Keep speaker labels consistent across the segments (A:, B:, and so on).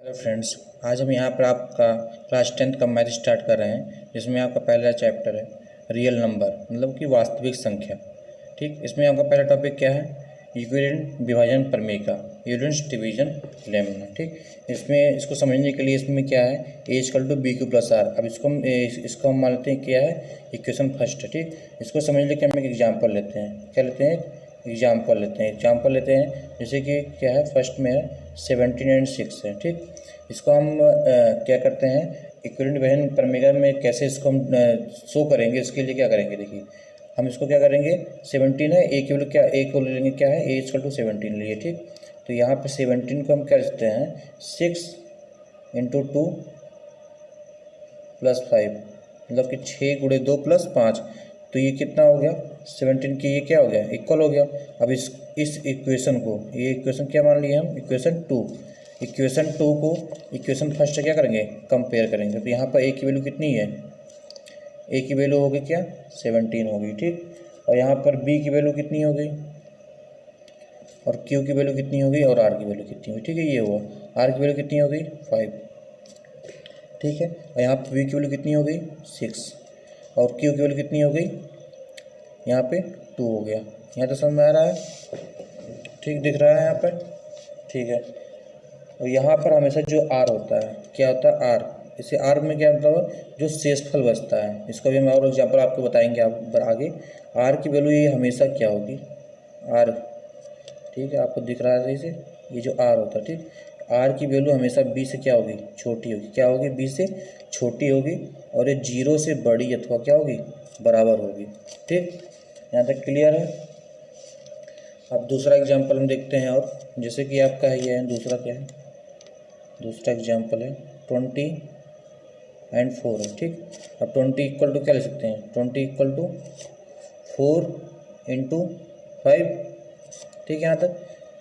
A: Hello friends, आज हम यहाँ पर आपका क्लास 10th का मैथ स्टार्ट कर रहे हैं, जिसमें आपका पहला चैप्टर है रियल नंबर, मतलब कि वास्तविक संख्या। ठीक, इसमें आपका पहला टॉपिक क्या है? यूक्लिडियन विभाजन प्रमेय का, यूक्लिडियन डिवीजन लेमना। ठीक, इसमें इसको समझने के लिए इसमें क्या है, A equal to B Q plus R. अब इसको हम मानते हैं क्या है, इक्वेशन फर्स्ट है। ठीक, इसको समझने के हम एक एग्जाम्पल लेते हैं। क्या लेते हैं? एग्जाम्पल लेते हैं। जैसे कि क्या है, फर्स्ट में है 17 एंड 6 है। ठीक, इसको हम क्या करते हैं, इक्विवेलेंट डिवीजन प्रमेय में कैसे इसको हम शो करेंगे, इसके लिए क्या करेंगे, देखिए हम इसको क्या करेंगे, 17 है, ए की वैल्यू क्या, ए को ले लेंगे, क्या है, ए इक्वल टू 17 लिए। ठीक, तो यहाँ पे 17 को हम क्या लिखते हैं, 6 इंटू 2 प्लस 5, मतलब कि 6 गुणे 2 प्लस 5, तो ये कितना हो गया, 17 की ये क्या हो गया, इक्वल हो गया। अब इस इक्वेशन को, ये इक्वेशन क्या मान लिए हम, इक्वेशन 2 को इक्वेशन फर्स्ट से क्या करेंगे, कंपेयर करेंगे। तो यहाँ पर ए की वैल्यू कितनी है, ए की वैल्यू होगी क्या, 17 होगी। ठीक, और यहाँ पर बी की वैल्यू कितनी हो गई, और क्यू की वैल्यू कितनी होगी, और आर की वैल्यू कितनी हुई। ठीक है, ये हुआ, आर की वैल्यू कितनी हो गई, 5। ठीक है, और यहाँ पर वी की वैल्यू कितनी हो गई, 6, और क्यू की वैल्यू कितनी हो गई, यहाँ पे 2 हो गया। यहाँ तो समझ में आ रहा है, ठीक दिख रहा है यहाँ पर। ठीक है, और यहाँ पर हमेशा जो आर होता है, क्या होता है, आर, इसे आर में क्या मतलब जो शेषफल बचता है, इसका भी हम और एग्जाम्पल आपको बताएंगे आप आगे। आर की वैल्यू ये हमेशा क्या होगी, आर, ठीक है, आपको दिख रहा है सही से, ये जो आर होता है। ठीक, आर की वैल्यू हमेशा बी से क्या होगी, छोटी होगी। क्या होगी, बी से छोटी होगी, और ये 0 से बड़ी अथवा क्या होगी, बराबर होगी। ठीक, यहाँ तक क्लियर है। अब दूसरा एग्जाम्पल हम देखते हैं, और जैसे कि आपका ये है, दूसरा क्या है, दूसरा एग्जाम्पल है 20 एंड 4 है। ठीक, अब 20 इक्वल टू क्या ले सकते हैं, 20 इक्वल टू 4 इंटू 5। ठीक है, यहाँ तक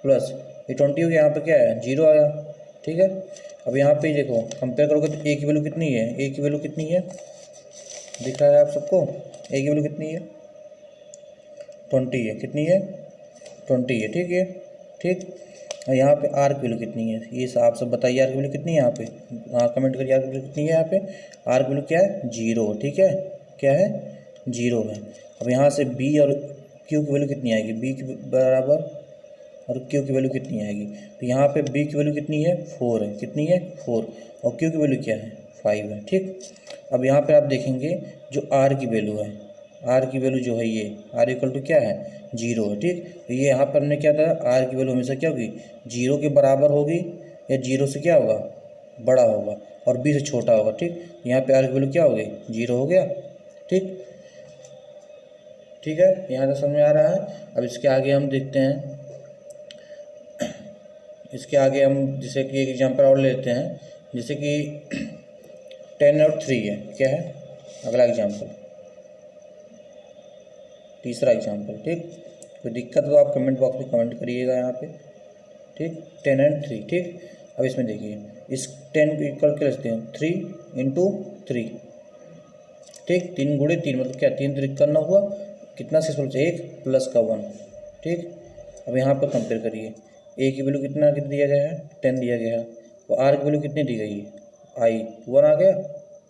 A: प्लस ये 20 हो गया, यहाँ पे क्या है, 0 आया। ठीक है, अब यहाँ पे देखो कंपेयर करोगे तो ए की वैल्यू कितनी है, ए की वैल्यू कितनी है, दिख रहा है आप सबको, ए की वैल्यू कितनी है, 20 है, कितनी है, 20 है। ठीक है, ठीक, और यहाँ पे आर की वैल्यू कितनी है, ये आप सब बताइए, आर की वैल्यू कितनी है यहाँ पे, हाँ कमेंट करिए, आर की वैल्यू कितनी है यहाँ पे, आर की वैल्यू क्या है, 0। ठीक है, क्या है, 0 है। अब यहाँ से बी और क्यू की वैल्यू कितनी आएगी, बी के बराबर और क्यू की वैल्यू कितनी आएगी, तो यहाँ पे बी की वैल्यू कितनी है, 4 है, कितनी है, 4, और क्यू की वैल्यू क्या है, 5 है। ठीक, अब यहाँ पे आप देखेंगे जो आर की वैल्यू है, आर की वैल्यू जो है ये आर इक्वल टू क्या है, 0 है। ठीक, तो ये यहाँ पर हमने क्या था, आर की वैल्यू हमेशा क्या होगी, 0 के बराबर होगी, या 0 से क्या होगा, बड़ा होगा, और बी से छोटा होगा। ठीक, यहाँ पे आर की वैल्यू क्या हो गई, 0 हो गया। ठीक, ठीक है, यहाँ तक समझ में आ रहा है। अब इसके आगे हम देखते हैं, इसके आगे हम जैसे कि एक एग्जाम्पल और लेते हैं, जैसे कि 10 और 3 है। क्या है अगला एग्जाम्पल, तीसरा एग्जाम्पल। ठीक, कोई दिक्कत तो आप कमेंट बॉक्स में कमेंट करिएगा यहाँ पे। ठीक, 10 एंड 3। ठीक, अब इसमें देखिए, इस 10 को इक्वल कर लेते हैं 3 इंटू 3। ठीक, 3 गुणे 3 मतलब क्या, 3 3 करना हुआ, कितना से 1 प्लस का 1। ठीक, अब यहाँ पर कंपेयर करिए, ए की वैल्यू कितना दिया गया है, 10 दिया गया है, और आर की वैल्यू कितनी दी गई है, आई 1 आ गया।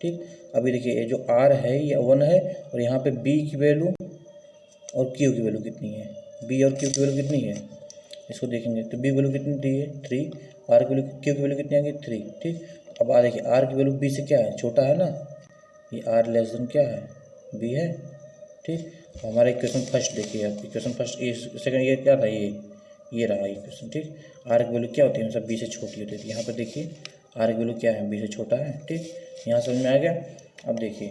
A: ठीक, अभी देखिए ये जो आर है ये 1 है, और यहाँ पे बी की वैल्यू और क्यू की वैल्यू कितनी है, बी और क्यू की वैल्यू कितनी है, इसको देखेंगे तो बी वैल्यू कितनी दी है, 3, आर की वैल्यू, क्यू की वैल्यू कितनी आ गई, 3। ठीक, अब आ देखिए आर की वैल्यू बी से क्या है, छोटा है ना, ये आर लेस देन क्या है, बी है। ठीक, हमारा इक्वेशन फर्स्ट देखिए आप, इक्वेशन फर्स्ट, ये सेकंड, ये क्या था, ये रहा इक्वेशन। ठीक, आर की वैल्यू क्या होती है, मतलब बी से छोटी होती है। यहाँ पर देखिए आर की वैल्यू क्या है, बी से छोटा है। ठीक, यहाँ समझ में आ गया। अब देखिए,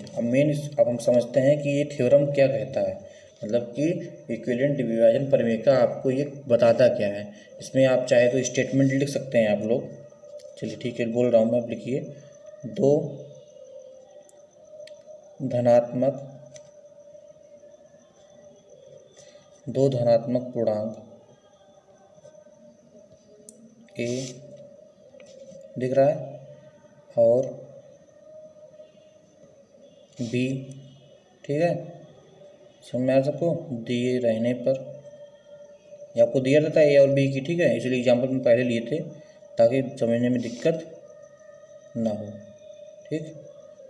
A: अब हम समझते हैं कि ये थ्योरम क्या कहता है, मतलब कि इक्विवेलेंट विभाजन प्रमेय का आपको ये बताता क्या है। इसमें आप चाहे तो स्टेटमेंट लिख सकते हैं आप लोग, चलिए ठीक है बोल रहा हूँ मैं, आप लिखिए, 2 धनात्मक पूर्णांक ए दिख रहा है, और बी, ठीक है, समझ में आ सबको, दिए रहने पर, ये आपको दिया रहता है ए और बी की। ठीक है, इसलिए एग्जाम्पल में पहले लिए थे ताकि समझने में दिक्कत ना हो। ठीक,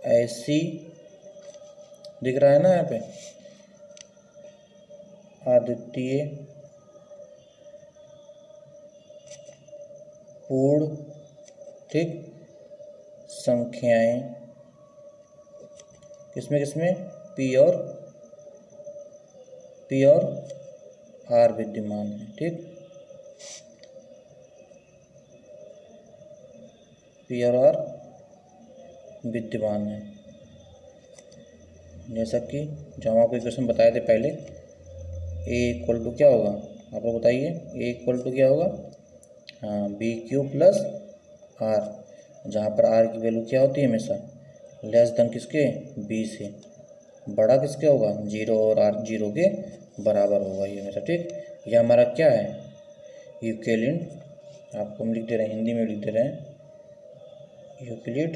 A: ऐसी दिख रहा है ना यहाँ पे, अद्वितीय पूर्ण, ठीक, संख्याएं किसमें किसमें, पी और आर विद्यमान है। ठीक, पी और आर विद्यमान है। जैसा कि जो हम आपको इक्वेशन बताए थे पहले, ए इक्वल टू क्या होगा, आप लोग बताइए, ए इक्वल टू क्या होगा, हाँ, बी क्यू प्लस आर, जहाँ पर आर की वैल्यू क्या होती है हमेशा, लेस देन किसके, बी से, बड़ा किसके होगा, जीरो, और आर जीरो के बराबर होगा ये हमेशा। ठीक, यह हमारा क्या है, यूक्लिड, आपको हम लिख दे रहे हैं, हिंदी में लिख दे रहे हैं, यूक्लिड।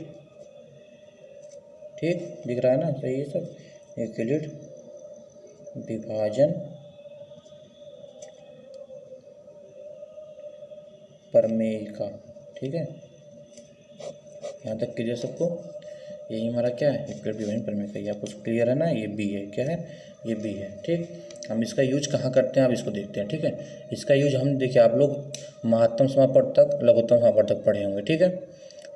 A: ठीक, दिख रहा है ना, सही है सब, यूक्लिड विभाजन प्रमेय का। ठीक है, यहाँ तक क्लियर सबको, यही हमारा क्या है, यूक्लिड विभाजन प्रमेय का। ये आपको क्लियर है ना, ये बी है, क्या है, ये बी है। ठीक, हम इसका यूज कहाँ करते हैं, आप इसको देखते हैं। ठीक है, इसका यूज हम देखिए, आप लोग महत्तम समापवर्त तक, लघुत्तम समापवर्त तक पढ़े होंगे। ठीक है,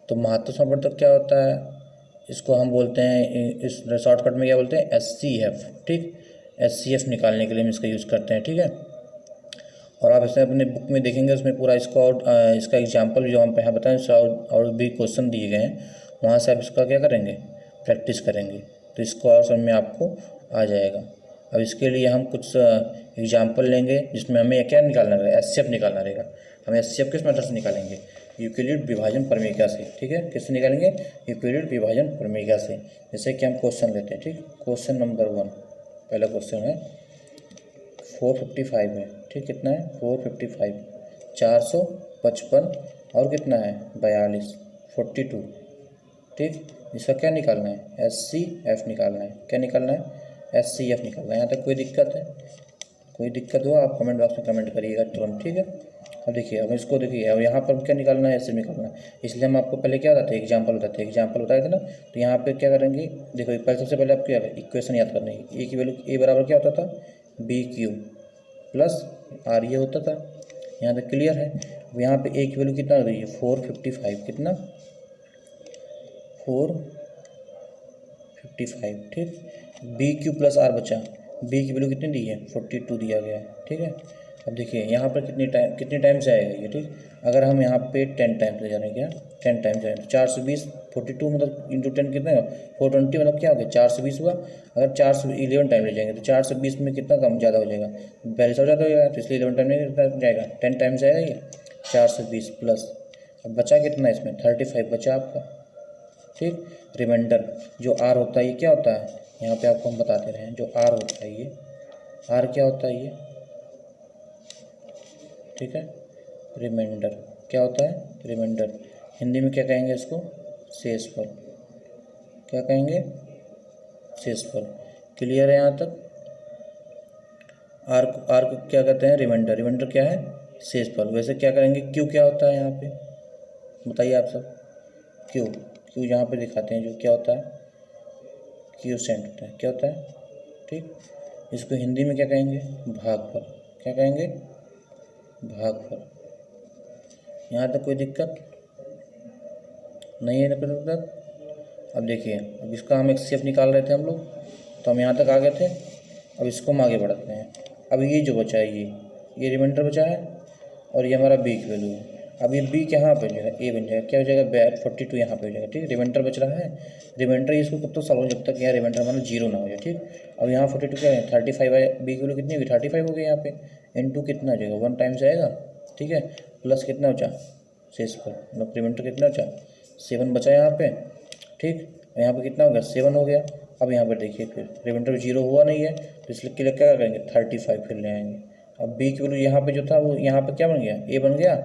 A: तो महत्तम समापवर्त तक क्या होता है, इसको हम बोलते हैं, इस शॉर्टकट में क्या बोलते हैं, SCF। ठीक, SCF निकालने के लिए हम इसका यूज़ करते हैं। ठीक है, और आप इसमें अपने बुक में देखेंगे, उसमें पूरा इसको और इसका एग्जाम्पल जो हम यहाँ बताएं, और भी क्वेश्चन दिए गए हैं, वहाँ से आप इसका क्या करेंगे, प्रैक्टिस करेंगे, तो इसको और समझ में आपको आ जाएगा। अब इसके लिए हम कुछ एग्जाम्पल लेंगे, जिसमें हमें क्या निकालना रहेगा, SCF निकालना रहेगा। हम SCF किस मेथड से निकालेंगे, यूक्लिड विभाजन प्रमेय से। ठीक है, किससे निकालेंगे, यूक्लिड विभाजन प्रमेय से। जैसे कि हम क्वेश्चन लेते हैं। ठीक, क्वेश्चन नंबर 1, पहला क्वेश्चन है 455 है। ठीक, कितना है, 455, 455 और कितना है, 42, 42। ठीक, इसका क्या निकालना है, SCF निकालना है। क्या निकालना है, SCF निकालना है। यहाँ तक कोई दिक्कत है, कोई दिक्कत हो आप कमेंट बॉक्स में कमेंट करिएगा तुरंत। ठीक है, अब देखिए, अब इसको देखिए, अब यहाँ पर क्या निकालना है, SCF निकालना है। इसलिए हम आपको पहले क्या बताते हैं, एग्जाम्पल बताए थे ना। तो यहाँ पे क्या करेंगे, देखो पहले सबसे पहले आप क्या इक्वेशन याद करनी है। ए की वैल्यू, ए बराबर क्या होता था, BQ प्लस आर, ये होता था। यहाँ तक क्लियर है। अब यहाँ पे ए की वैल्यू कितना हो रही है, 455, कितना, 455। ठीक, BQ प्लस आर बचा, बी की वैल्यू कितनी दी है, 42 दिया गया है। ठीक है, अब देखिए यहाँ पर कितने टाइम से आएगा ये। ठीक, अगर हम यहाँ पे 10 टाइम से जा रहे हैं, क्या 10 टाइम से, 420, 42 मतलब इंटू 10 कितना है, 420 मतलब क्या हो गया, 420 हुआ। अगर 411 टाइम ले जाएंगे तो 420 में कितना कम ज़्यादा हो जाएगा, 42 हो जाता हो जाएगा, तो इसलिए 11 टाइम नहीं जाएगा, 10 टाइम से आएगा ये 420 प्लस। अब बचा कितना इसमें, 35 बचा आपका। ठीक, रिमाइंडर जो आर होता है, ये क्या होता है, यहाँ पे आपको हम बताते रहे हैं, जो आर होता है, ये आर क्या होता है ये, ठीक है, रिमाइंडर क्या होता है, रिमाइंडर, हिंदी में क्या कहेंगे इसको, शेषफल। क्या कहेंगे, शेषफल। क्लियर है यहाँ तक। आर को क्या कहते हैं, रिमाइंडर। रिमाइंडर क्या है, शेषफल। वैसे क्या करेंगे, क्यू क्या होता है यहाँ पे, बताइए आप सब। क्यू यहाँ पे दिखाते हैं, जो क्या होता है, क्यूसेंट होता है। क्या होता है, ठीक, इसको हिंदी में क्या कहेंगे, भागफल। क्या कहेंगे, भागफल। यहाँ तक कोई दिक्कत नहीं है ना, कोई दिक्कत। अब देखिए, अब इसका हम SCF निकाल रहे थे हम लोग, तो हम यहाँ तक आ गए थे। अब इसको हम आगे बढ़ाते हैं। अब ये जो बचा है, ये रिमाइंडर बचा है, और ये हमारा बी की वैल्यू है। अब ये बी कहाँ पे हो जाएगा, ए बन जाएगा। क्या हो जाएगा, 42 यहाँ पे हो जाएगा। ठीक, रिमाइंडर बच रहा है। रिमाइंडर इसको कब तक सॉल्व हो, जब तक यहाँ रिमाइंडर हमारा 0 ना हो जाए। ठीक, अब यहाँ 42 क्या है, 35 है, बी की वैल्यू कितनी होगी, 35 हो गई। यहाँ पे इंटू कितना हो जाएगा, 1 टाइम से आएगा। ठीक है, प्लस कितना बचा, शेषफल, मतलब रिमाइंडर कितना बचा, 7 बचा यहाँ पे। ठीक, यहाँ पे कितना हो गया, 7 हो गया। अब यहाँ पर देखिए, फिर रिमाइंडर 0 हुआ नहीं है, तो इसलिए के लिए क्या करेंगे, 35 फिर ले आएंगे। अब बी की वैल्यू यहाँ पे जो था, वो यहाँ पे क्या बन गया, ए बन गया।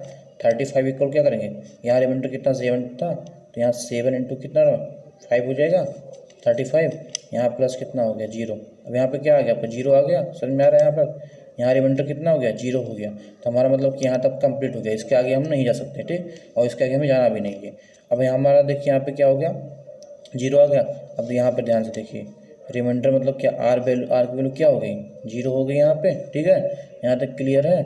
A: 35 इक्वल क्या करेंगे, यहाँ रिमाइंडर कितना, 7 था, तो यहाँ 7 इंटू कितना 5 हो जाएगा, 35। यहाँ प्लस कितना हो गया, 0। अब यहाँ पे क्या आ गया, आपका 0 आ गया, समझ में आ रहा है। यहाँ पर यहाँ रिमाइंडर कितना हो गया, 0 हो गया। तो हमारा मतलब कि यहाँ तक कंप्लीट हो गया, इसके आगे हम नहीं जा सकते, ठीक। और इसके आगे हमें जाना भी नहीं है। अब यहाँ हमारा देखिए यहाँ पे क्या हो गया, 0 आ गया। अब यहाँ पे ध्यान से देखिए, रिमाइंडर मतलब क्या, आर की वैल्यू क्या हो गई, 0 हो गई यहाँ पे, ठीक है। यहाँ तक क्लियर है।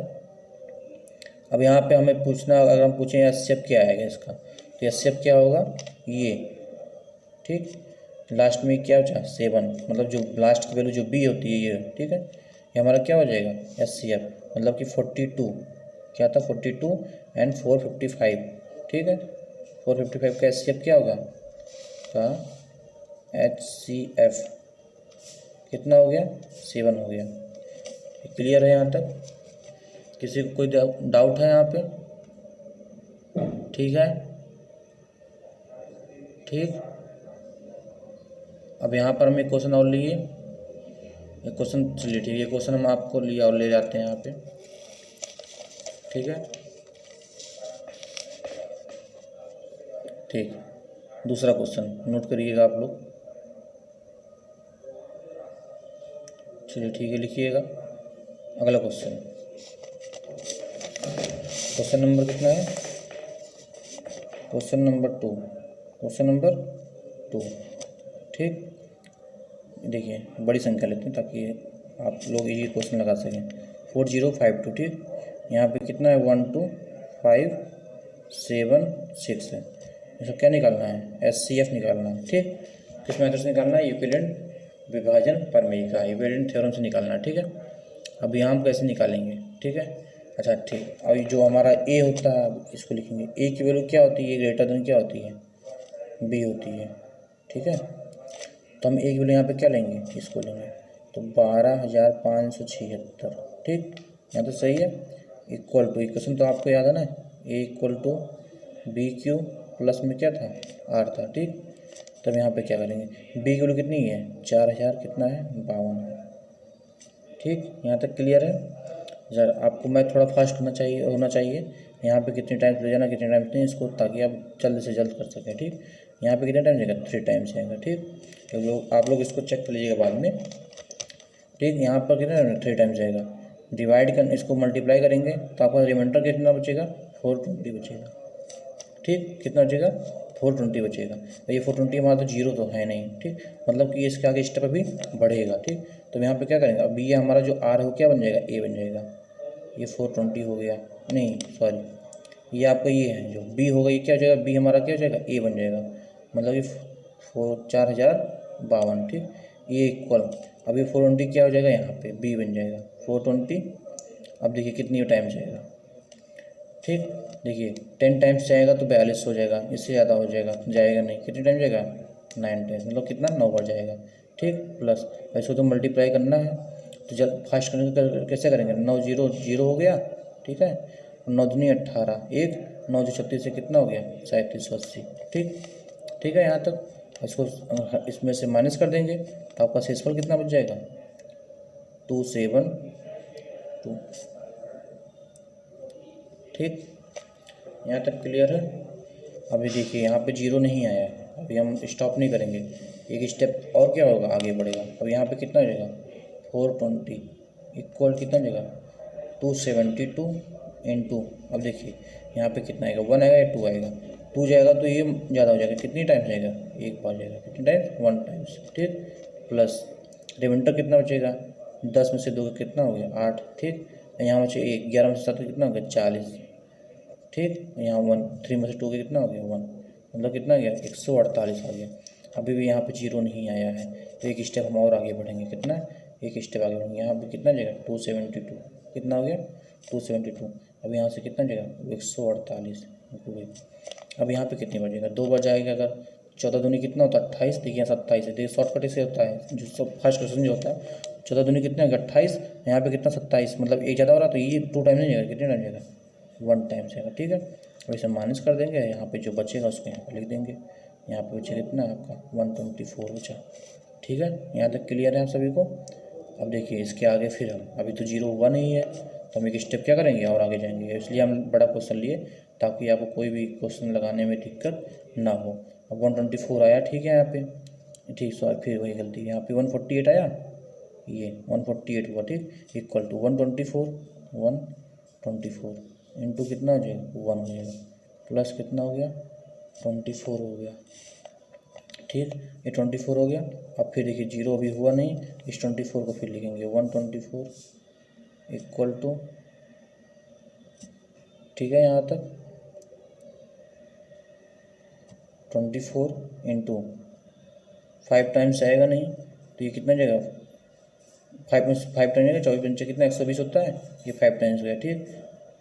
A: अब यहाँ पे हमें पूछना, अगर हम पूछें एचसीएफ क्या आएगा इसका, तो एचसीएफ क्या होगा, ये, ठीक। लास्ट में क्या बचा, 7, मतलब जो लास्ट की वैल्यू जो बी होती है ये, ठीक है। ये हमारा क्या हो जाएगा, एचसीएफ, मतलब कि 42, क्या था 42 एंड 455, ठीक है। 455 का एचसीएफ क्या होगा, का एचसीएफ कितना हो गया, 7 हो गया। क्लियर है यहाँ तक, किसी को कोई डाउट है यहाँ पे, ठीक है, ठीक। अब यहाँ पर हम एक क्वेश्चन और लिए, एक क्वेश्चन, चलिए ठीक है, ये क्वेश्चन हम आपको लिया और ले जाते हैं यहाँ पे, ठीक है, ठीक। दूसरा क्वेश्चन नोट करिएगा आप लोग, चलिए ठीक है, लिखिएगा। अगला क्वेश्चन, क्वेश्चन नंबर कितना है, क्वेश्चन नंबर 2, क्वेश्चन नंबर 2, ठीक। देखिए बड़ी संख्या लेते हैं ताकि आप लोग ये क्वेश्चन लगा सकें। 4052, ठीक। यहाँ पे कितना है, 1 2 5 7 6 है। इसको क्या निकालना है, एचसीएफ निकालना है, ठीक। किस मेथड से निकालना है, यूक्लिडियन विभाजन प्रमेय का, यूक्लिडियन थ्योरम से निकालना है, ठीक है। अब यहाँ हम कैसे निकालेंगे, ठीक है। अच्छा ठीक, अब जो हमारा ए होता है इसको लिखेंगे, ए की वैल्यू क्या होती है, ग्रेटर देन क्या होती है, बी होती है, ठीक है। तो हम ए की वैल्यू यहाँ पे क्या लेंगे, इसको लेंगे, तो 12,576, ठीक। यहाँ तो सही है। इक्वल टू, इक्वेशन तो आपको याद है ना, A equal to B Q plus में क्या था, आर था, ठीक। तब यहाँ पे क्या करेंगे, बी की वैल्यू कितनी है, 4000 कितना है, 52, ठीक। यहाँ तक क्लियर है। जरा आपको मैं थोड़ा फास्ट होना चाहिए। यहाँ पे कितने टाइम्स ले जाना, कितने टाइम्स नहीं, इसको, ताकि आप जल्द से जल्द कर सकें, ठीक। यहाँ पे कितने टाइम जाएगा, 3 टाइम्स जाएगा, ठीक। तो आप लोग इसको चेक कर लीजिएगा बाद में, ठीक। यहाँ पर कितना 3 टाइम्स जाएगा, डिवाइड कर, इसको मल्टीप्लाई करेंगे तो आपका रिमाइंडर कितना बचेगा, 420 बचेगा, ठीक। कितना बचेगा, 420 बचेगा। तो ये 420 हमारा तो 0 तो है नहीं, ठीक। मतलब कि इसके आगे स्टेप अभी बढ़ेगा, ठीक। तो यहाँ पे क्या करेंगे, अब ये हमारा जो आर हो क्या बन जाएगा, ए बन जाएगा। ये 420 हो गया, नहीं सॉरी, ये आपका ये है जो बी होगा, ये क्या हो जाएगा, बी हमारा क्या हो जाएगा, ए बन जाएगा। मतलब ये 4052, ठीक। ये इक्वल, अब ये 420 क्या हो जाएगा, यहाँ पे बी बन जाएगा 420। अब देखिए कितनी टाइम जाएगा, ठीक। देखिए 10 टाइम्स जाएगा तो 42 हो जाएगा, इससे ज़्यादा हो जाएगा नहीं, कितने टाइम जाएगा, 9 टाइम्स, मतलब कितना, 9 बार जाएगा, ठीक। प्लस इसको तो मल्टीप्लाई करना है, तो जब फास्ट करने कैसे करेंगे, 9 0 0 हो गया, ठीक है। 9 दूनी 18, 1 9 36 से कितना हो गया, 3780, ठीक। ठीक है, यहाँ तक इसको इसमें से माइनस कर देंगे तो आपका शेषफल कितना बच जाएगा, 272, ठीक। यहाँ तक क्लियर है। अभी देखिए यहाँ पे 0 नहीं आया है, अभी हम स्टॉप नहीं करेंगे, एक स्टेप और क्या होगा, आगे बढ़ेगा। अब यहाँ पे कितना हो जाएगा, 420 इक्वल कितना हो जाएगा, 272 इंटू, अब देखिए यहाँ पे कितना आएगा, 1 आएगा या 2 आएगा, 2 जाएगा तो ये ज़्यादा हो जाएगा, कितनी टाइम जाएगा, एक बार जाएगा, कितनी टाइम्स, 1 टाइम्स, ठीक। प्लस रिमाइंडर कितना बचेगा, 10 में से 2 कितना हो गया, 8, ठीक। यहाँ बचे 1, 11 में से 7 कितना हो गया, 40, ठीक। यहाँ 1, 3 में से 2 कितना हो गया, 1, मतलब कितना गया, 148 आ गया। अभी भी यहाँ पे 0 नहीं आया है, तो एक स्टेप हम और आगे बढ़ेंगे, कितना, एक स्टेप आगे बढ़ेंगे। यहाँ पे कितना जाएगा, 272, कितना हो गया, 272। अब यहाँ से कितना जाएगा, 148 हो गई। अब यहाँ पे कितनी बार जाएगा, 2 बार जाएगा। अगर 14 दूनी कितना होता है, 28, देखिए यहाँ 27 है, देखिए शॉर्टकट से होता है, जो सब फर्स्ट क्वेश्चन जो होता है, 14 दूनी कितना होगा, 28, यहाँ पे कितना 27, मतलब एक ज़्यादा हो रहा, तो ये 2 टाइम नहीं जाएगा, कितने टाइम जाएगा, 1 टाइम जाएगा, ठीक है। वैसे माइनस कर देंगे, यहाँ पे जो बचेगा उसको यहाँ पर लिख देंगे। यहाँ पे बचेगा कितना आपका, 124 बचा, ठीक है। यहाँ तक क्लियर है आप सभी को। अब देखिए इसके आगे फिर हम, अभी तो 0 हुआ नहीं है, तो हम एक स्टेप क्या करेंगे और आगे जाएंगे, इसलिए हम बड़ा क्वेश्चन लिए ताकि आपको कोई भी क्वेश्चन लगाने में दिक्कत ना हो। अब 124 आया, ठीक है, यहाँ पे ठीक, सॉरी फिर वही गलती, यहाँ पे 148 आया, ये 148 हुआ, ठीक, इक्वल टू 124 इंटू कितना हो जाएगा 1 हो जाएगा, प्लस कितना हो गया 24 हो गया, ठीक, ये 24 हो गया। अब फिर देखिए जीरो अभी हुआ नहीं, इस 24 को फिर लिखेंगे 124 इक्वल टू, ठीक है, यहाँ तक 24 इंटू 5 टाइम्स आएगा नहीं तो ये कितना जाएगा 5 टाइम्स जाएगा, 24 कितना 120 होता है, ये 5 टाइम्स हो गया, ठीक,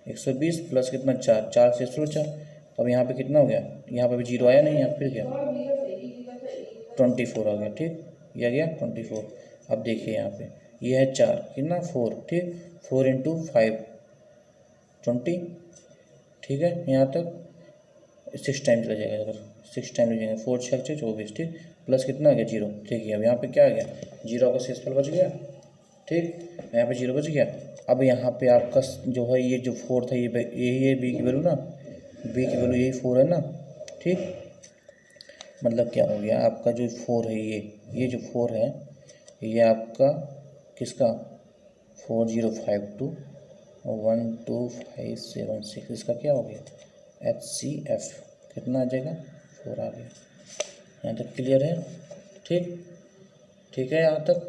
A: 120 प्लस कितना 4 से 16। अब यहाँ पे कितना हो गया, यहाँ पे भी जीरो आया नहीं, यहाँ फिर क्या 24 आ गया, ठीक, ये आ गया 24। अब देखिए यहाँ पे ये है 4 कितना 4, ठीक, 4 इंटू 5 20, ठीक है, यहाँ तक 6 टाइम चला जाएगा, अगर 6 टाइम ले जाएंगे 4 6 24, ठीक, प्लस कितना आ गया जीरो, ठीक है। अब यहाँ पे क्या आ गया, जीरो का शेषफल बच गया, ठीक, यहाँ पे जीरो बच गया। अब यहाँ पे आपका जो है ये जो 4 था ये यही है बी की वैल्यू ना, बी की वैल्यू यही 4 है ना, ठीक, मतलब क्या हो गया आपका जो 4 है ये जो 4 है ये आपका किसका 40521256, इसका क्या हो गया HCF, कितना आ जाएगा 4 आ गया। यहाँ तक क्लियर है, ठीक, ठीक है, यहाँ तक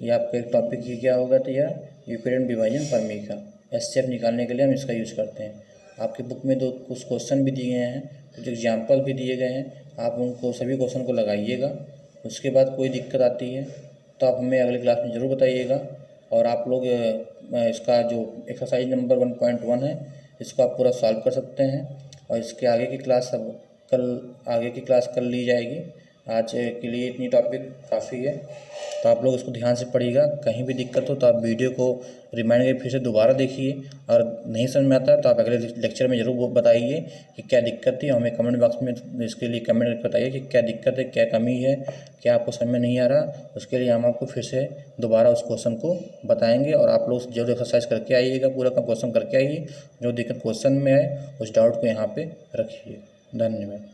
A: ये आपका एक टॉपिक ही क्या होगा तो यार यूक्लिडियन डिवीजन फर्मी का HCF निकालने के लिए हम इसका यूज़ करते हैं। आपके बुक में दो कुछ क्वेश्चन भी दिए हैं, कुछ एग्जाम्पल भी दिए गए हैं, आप उनको सभी क्वेश्चन को लगाइएगा। उसके बाद कोई दिक्कत आती है तो आप हमें अगले क्लास में ज़रूर बताइएगा। और आप लोग इसका जो एक्सरसाइज नंबर 1.1 है इसको आप पूरा सॉल्व कर सकते हैं, और इसके आगे की क्लास आगे की क्लास कल ली जाएगी। आज के लिए इतनी टॉपिक काफ़ी है, तो आप लोग इसको ध्यान से पढ़िएगा। कहीं भी दिक्कत हो तो आप वीडियो को रिमाइंड करके फिर से दोबारा देखिए, और नहीं समझ में आता तो आप अगले लेक्चर में ज़रूर बताइए कि क्या दिक्कत थी। हमें कमेंट बॉक्स में इसके लिए कमेंट करके बताइए कि क्या दिक्कत है, क्या कमी है, क्या आपको समझ में नहीं आ रहा। उसके लिए हम आपको फिर से दोबारा उस क्वेश्चन को बताएँगे, और आप लोग जरूर एक्सरसाइज करके आइएगा, पूरा का क्वेश्चन करके आइए। जो दिक्कत क्वेश्चन में है उस डाउट को यहाँ पर रखिए। धन्यवाद।